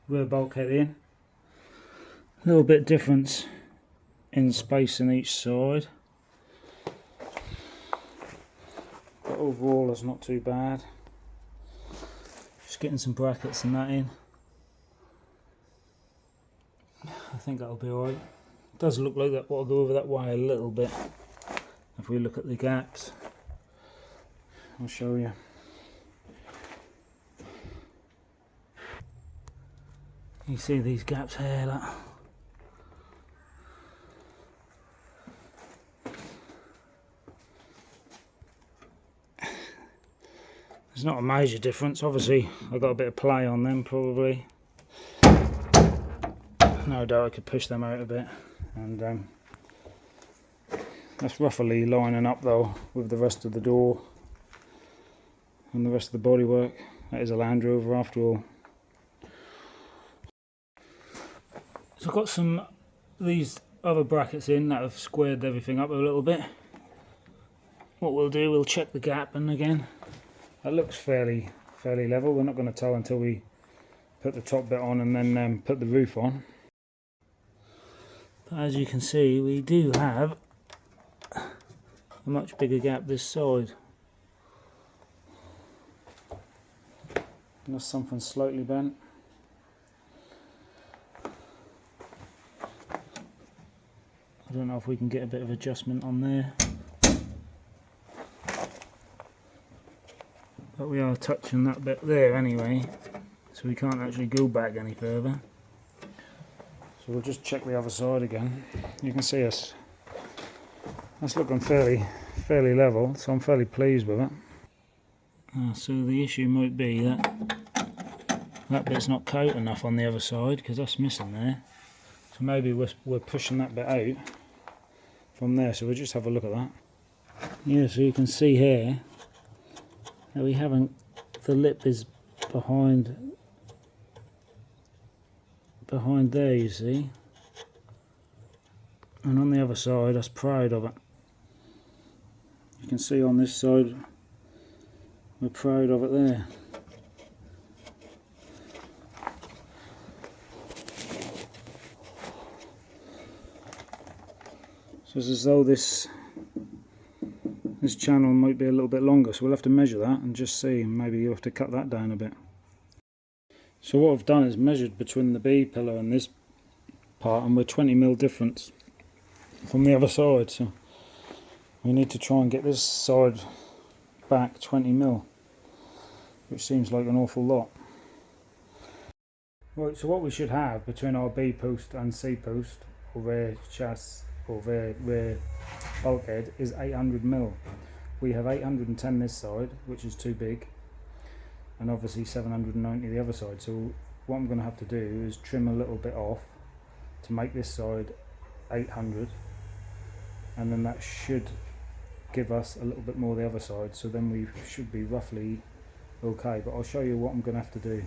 rear bulkhead in. A little bit difference in space in each side, but overall it's not too bad. Just getting some brackets and that in. I think that'll be alright. It does look like that. I'll go over that way a little bit. If we look at the gaps, I'll show you. You see these gaps here, look. There's not a major difference. Obviously I got a bit of play on them probably. No doubt I could push them out a bit, and that's roughly lining up though with the rest of the door and the rest of the bodywork. That is a Landrover after all. So I've got some of these other brackets in that have squared everything up a little bit. What we'll do, we'll check the gap, and again, that looks fairly level. We're not going to tell until we put the top bit on and then put the roof on. But as you can see, we do have a much bigger gap this side. And there's something slightly bent. I don't know if we can get a bit of adjustment on there. But we are touching that bit there anyway, so we can't actually go back any further. So we'll just check the other side again. You can see that's looking fairly level, so I'm fairly pleased with it. So the issue might be that bit's not coat enough on the other side, because that's missing there. So maybe we're pushing that bit out from there, so we'll just have a look at that. Yeah, so you can see here that we haven't, the lip is behind there, you see, and on the other side that's proud of it. You can see on this side we're proud of it there. So it's as though this channel might be a little bit longer, so we'll have to measure that and just see, maybe you'll have to cut that down a bit. So what I've done is measured between the B pillar and this part, and we're 20mm difference from the other side, so we need to try and get this side back 20mm, which seems like an awful lot. Right, so what we should have between our B post and C post, or rear chassis or rear bulkhead, is 800mm. We have 810 this side, which is too big, and obviously 790 the other side. So what I'm going to have to do is trim a little bit off to make this side 800, and then that should give us a little bit more the other side, so then we should be roughly okay. But I'll show you what I'm going to have to do.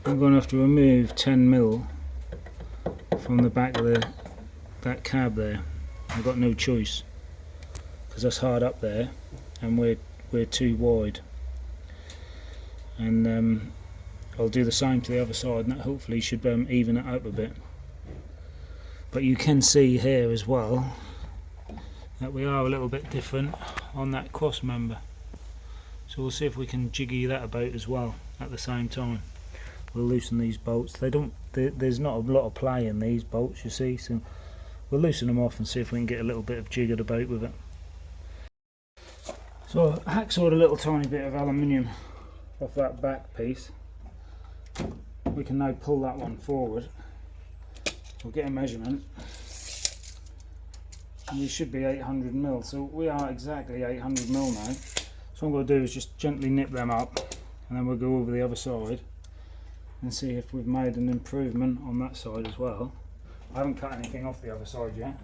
I'm going to have to remove 10mm from the back of that cab there. I've got no choice, because that's hard up there and we're too wide, and I'll do the same to the other side, and that hopefully should even it up a bit. But you can see here as well that we are a little bit different on that cross member, so we'll see if we can jiggy that about as well at the same time. We'll loosen these bolts. There's not a lot of play in these bolts, you see, so we'll loosen them off and see if we can get a little bit of jiggered about with it. So I hacksawed a little tiny bit of aluminium off that back piece. We can now pull that one forward. We'll get a measurement, and we should be 800mm, so we are exactly 800mm now. So what I'm going to do is just gently nip them up, and then we'll go over the other side and see if we've made an improvement on that side as well. I haven't cut anything off the other side yet.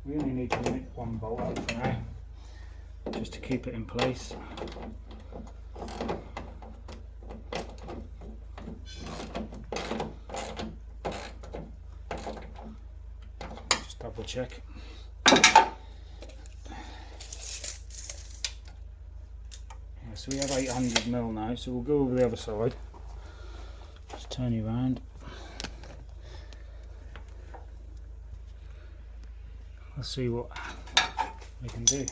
We only need to nip one bolt out for now, just to keep it in place. Just double check. So we have 800mm now, so we'll go over the other side. Just turn you around. Let's see what we can do.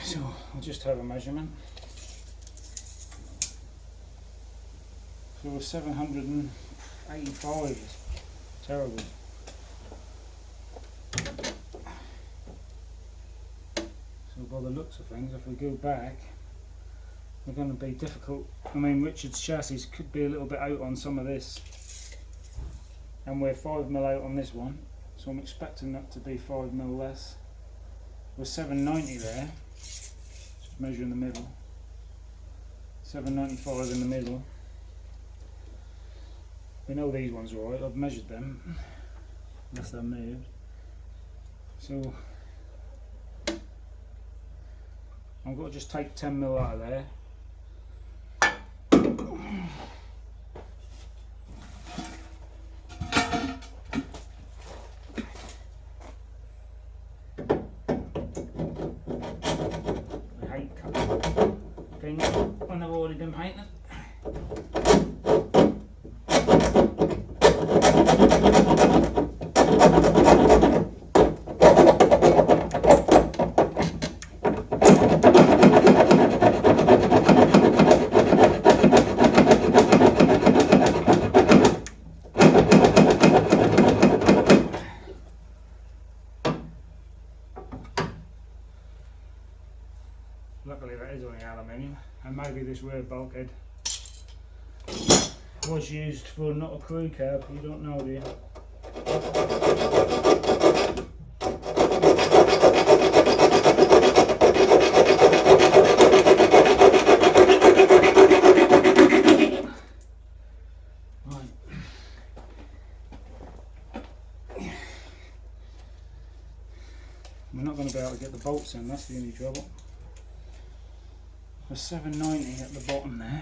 So I'll just have a measurement. So we're 785 is terrible. So by the looks of things, if we go back, we're going to be difficult. I mean, Richard's chassis could be a little bit out on some of this, and we're 5mm out on this one, so I'm expecting that to be 5mm less. We're 790 there, just measure in the middle, 795 in the middle. We know these ones are alright, I've measured them, unless they're moved. So I'm going to just take 10mm out of there. I hate cutting things when they've already been painted. Luckily that is only aluminium, and maybe this rear bulkhead was used for not a crew cab, you don't know, do you? Right. We're not going to be able to get the bolts in, that's the only trouble. We're 790 at the bottom there.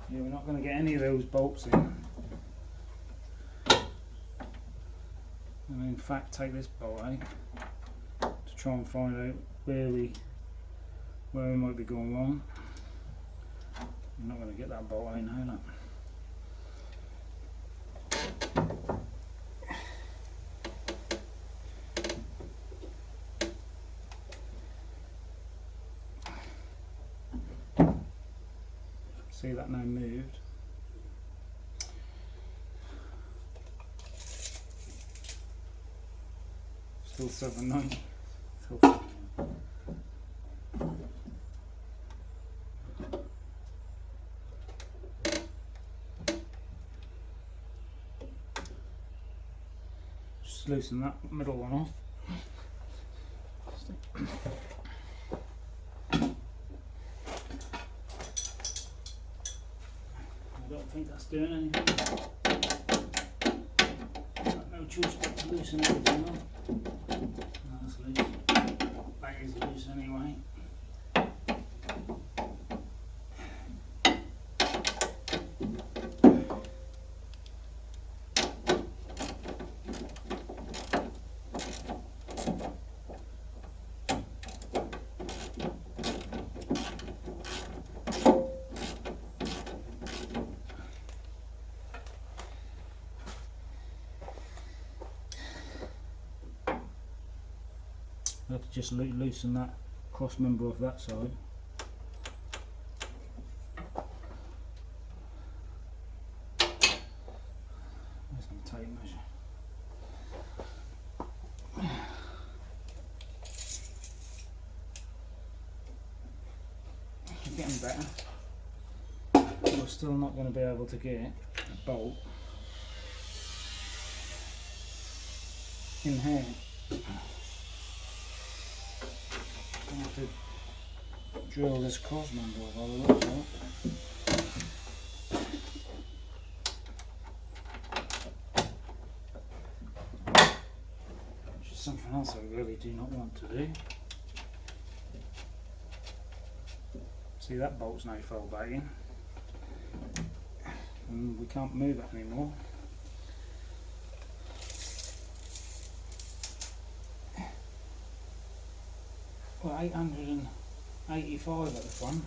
Yeah, we're not going to get any of those bolts in. And in fact take this bolt out to try and find out where we might be going wrong. I'm not going to get that bolt out now, look. See that now moved. Still 790. Still 790. Just loosen that middle one off. I don't think that's doing anything. Got no choice but to loosen everything off. No, that's loose. That is loose anyway. I have to just loosen that cross member off that side. There's my tape measure. We're getting better. We're still not going to be able to get a bolt in here. I have to drill this cross member off all the looks of it. Which is something else I really do not want to do. See, that bolt's now fell back in. and we can't move it anymore. Well, 885 at the front.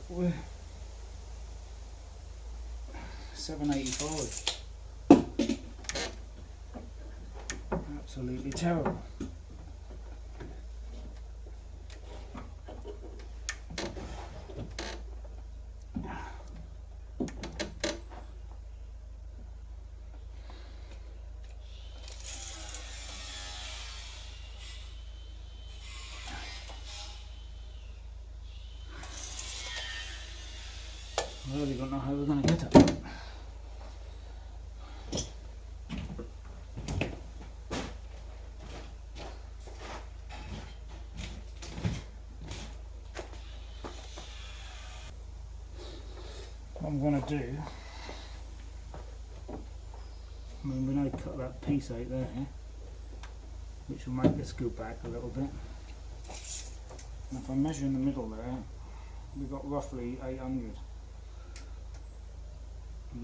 We're 785. Absolutely terrible. I really don't know how we're going to get it. What I'm going to do, I'm going to cut that piece out there, which will make this go back a little bit. And if I measure in the middle there, we've got roughly 800.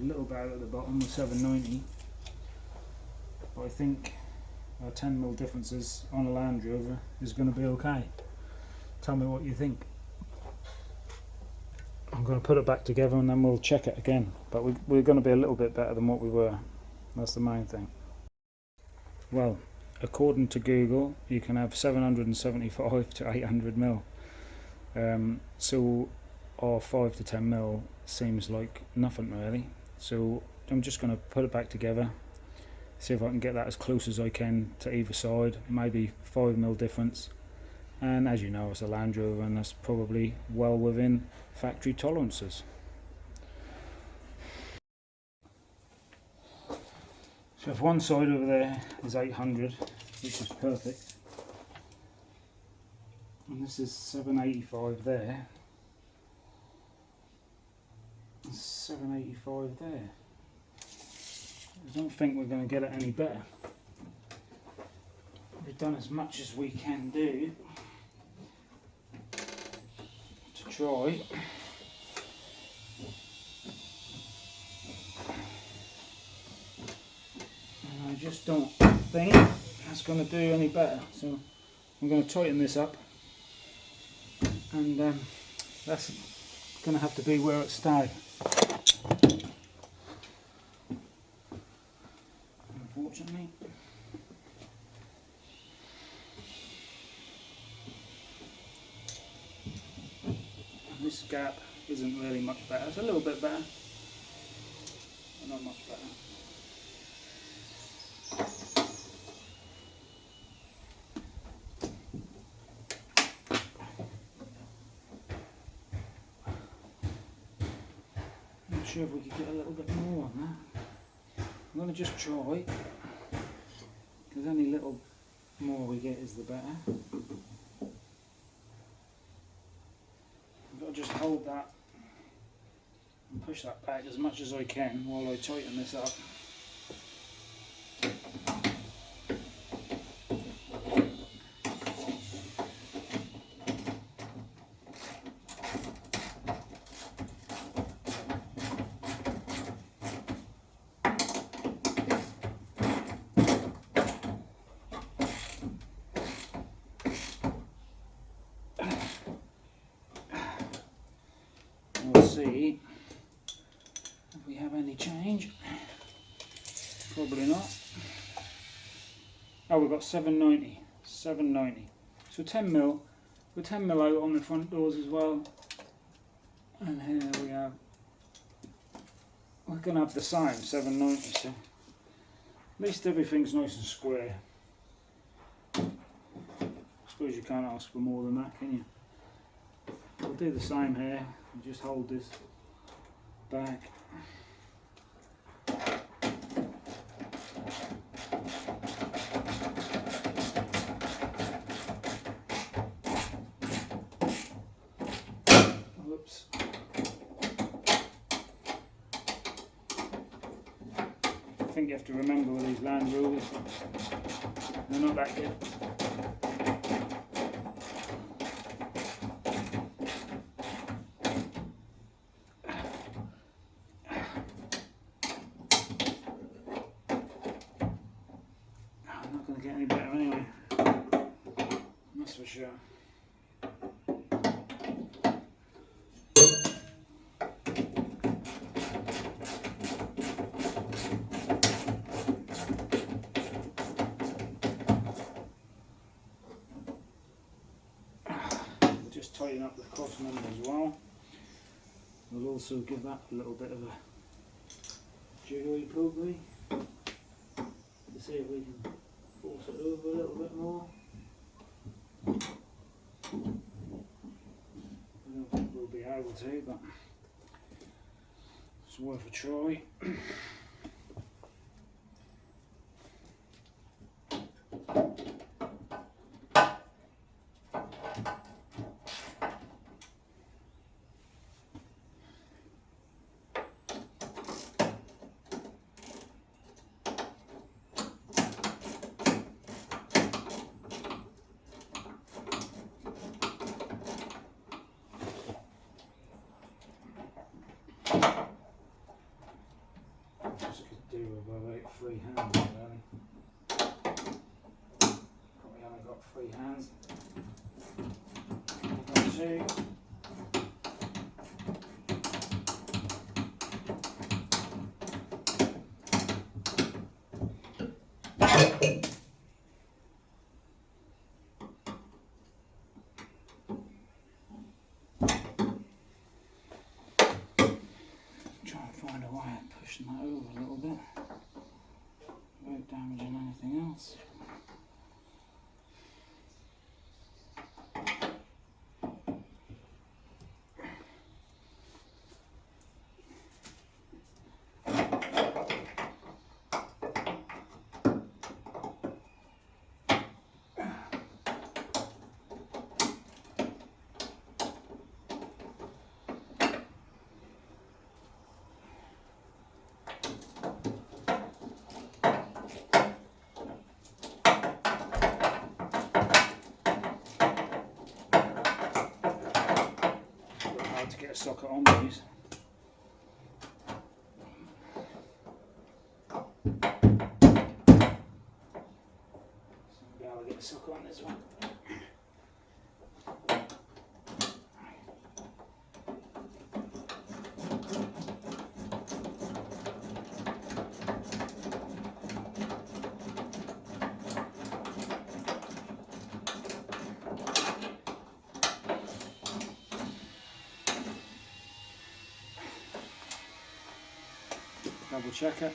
A little bit out at the bottom with 790, but I think our 10mm differences on a Landrover is going to be okay. Tell me what you think. I'm going to put it back together and then we'll check it again, but we're going to be a little bit better than what we were. That's the main thing. Well, according to Google, you can have 775 to 800mm. So our 5 to 10mm seems like nothing really. So I'm just going to put it back together, see if I can get that as close as I can to either side, maybe 5mm difference. And as you know, it's a Landrover and that's probably well within factory tolerances. So if one side over there is 800, which is perfect, and this is 785 there, 785 there. I don't think we're going to get it any better. We've done as much as we can do to try. And I just don't think that's going to do any better. So I'm going to tighten this up, and that's going to have to be where it stays. Unfortunately. And this gap isn't really much better. It's a little bit better, but not much better. Not sure if we could get a little bit more on that. I'm going to just try, because any little more we get is the better. I've got to just hold that and push that back as much as I can while I tighten this up. We'll see if we have any change. Probably not. Oh, we've got 790. 790. So 10mm. We're 10mm out on the front doors as well. And here we have. We're going to have the same 790. So at least everything's nice and square. I suppose you can't ask for more than that, can you? We'll do the same here. Just hold this back. Whoops. I think you have to remember with these Landrovers, they're not that good. for sure. We'll just tighten up the cross member as well. We'll also give that a little bit of a jiggery pokery to see if we can force it over a little bit more. I don't think we'll be able to, but it's worth a try. Just could do with about 3 hands, really. Probably haven't got 3 hands. I've got 2. Try and find a way of pushing that over a little bit without damaging anything else. To get a socket on these. So we'll be able to get a socket on this one. Double check it.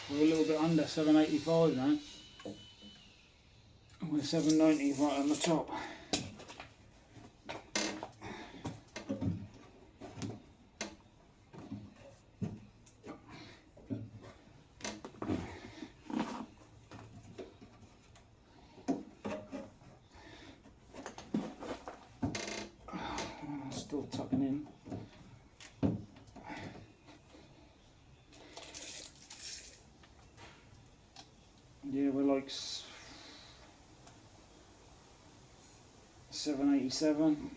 We're a little bit under 785 now. We're 790 right on the top. Still tucking in. Yeah, we're like 787,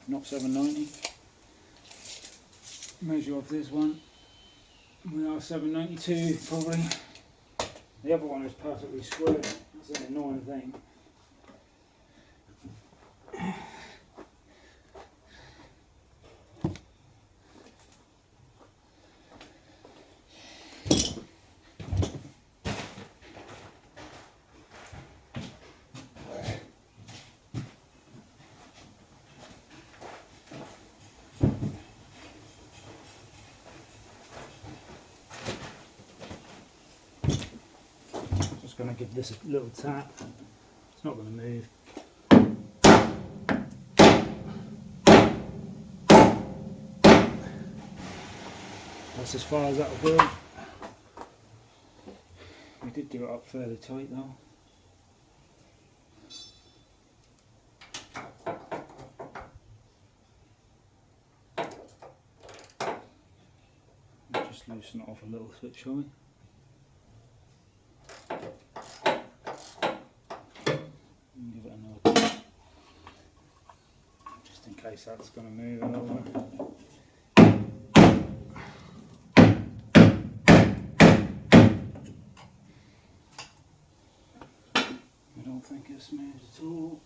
not 790. Measure off this one. We are 792 probably. The other one is perfectly square. That's an annoying thing. Just going to give this a little tap. It's not going to move. That's as far as that'll go. We did do it up fairly tight though. We'll just loosen it off a little bit, shall we? Give it another tap, just in case that's going to move it over. don't think it's moved at all.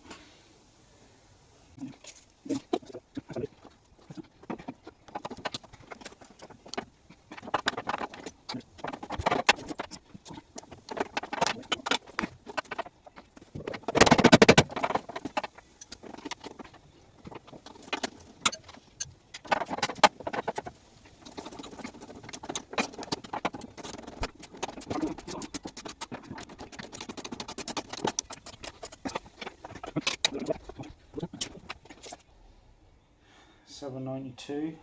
$7.92.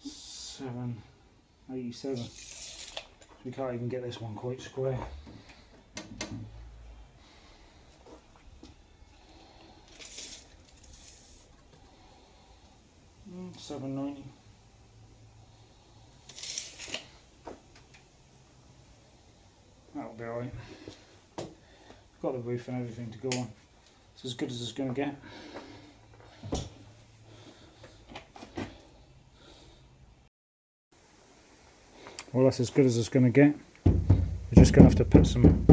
$7.87. We can't even get this one quite square. $7.90. That'll be alright. Got the roof and everything to go on. It's as good as it's going to get. Well, that's as good as it's going to get. We're just going to have to put some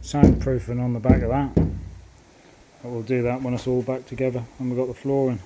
soundproofing on the back of that. But we'll do that when it's all back together and we've got the flooring.